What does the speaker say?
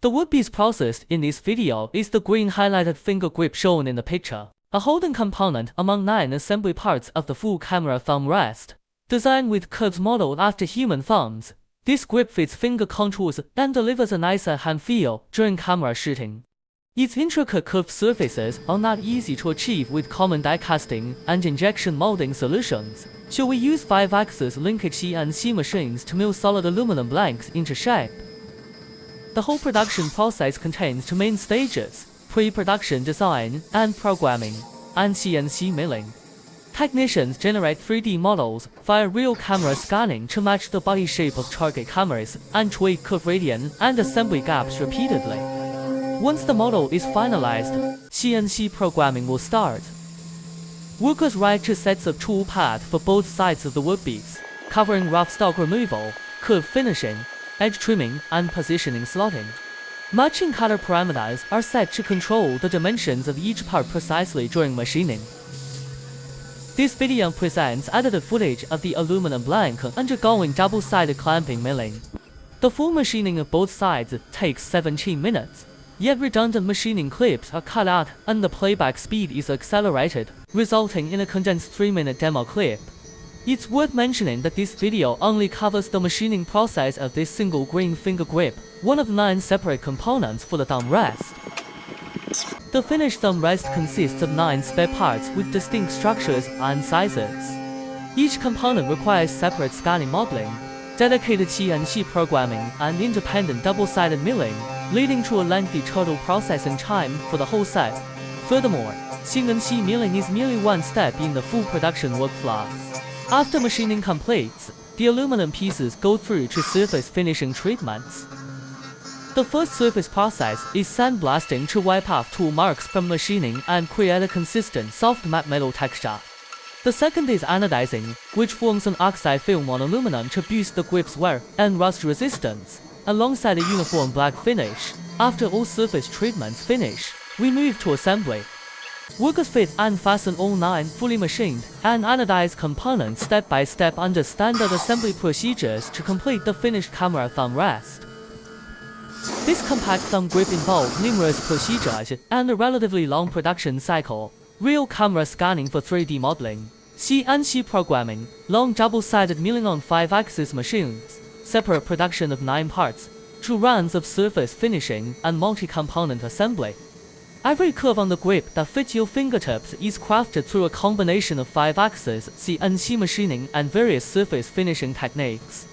The woodpiece processed in this video is the green highlighted finger grip shown in the picture, a holding component among 9 assembly parts of the full camera thumb rest. Designed with curves modeled after human thumbs, this grip fits finger contours and delivers a nicer hand feel during camera shooting. Its intricate curved surfaces are not easy to achieve with common die casting and injection molding solutions, so we use 5-axis linkage CNC machines to mill solid aluminum blanks into shape. The whole production process contains 2 main stages: pre-production design and programming, and CNC milling. Technicians generate 3D models via real camera scanning to match the body shape of target cameras and tweak curve radian and assembly gaps repeatedly. Once the model is finalized, CNC programming will start. Workers write 2 sets of tool paths for both sides of the workpiece, covering rough stock removal, curve finishing, edge trimming, and positioning slotting. Matching color parameters are set to control the dimensions of each part precisely during machining. This video presents edited footage of the aluminum blank undergoing double-sided clamping milling. The full machining of both sides takes 17 minutes, yet redundant machining clips are cut out and the playback speed is accelerated, resulting in a condensed 3-minute demo clip. It's worth mentioning that this video only covers the machining process of this single green finger grip, one of 9 separate components for the thumb rest. The finished thumb rest consists of 9 spare parts with distinct structures and sizes. Each component requires separate scanning modeling, dedicated CNC programming, and independent double-sided milling, leading to a lengthy total processing time for the whole set. Furthermore, CNC milling is merely one step in the full production workflow. After machining completes, the aluminum pieces go through 2 surface finishing treatments. The first surface process is sandblasting to wipe off tool marks from machining and create a consistent soft matte metal texture. The second is anodizing, which forms an oxide film on aluminum to boost the grip's wear and rust resistance, alongside a uniform black finish. After all surface treatments finish, we move to assembly. Workers fit and fasten all 9 fully machined and anodized components step by step under standard assembly procedures to complete the finished camera thumb rest. This compact thumb grip involves numerous procedures and a relatively long production cycle: real camera scanning for 3D modeling, CNC programming, long double-sided milling on 5-axis machines, separate production of 9 parts, 2 runs of surface finishing, and multi-component assembly. Every curve on the grip that fits your fingertips is crafted through a combination of 5-axis CNC machining and various surface finishing techniques.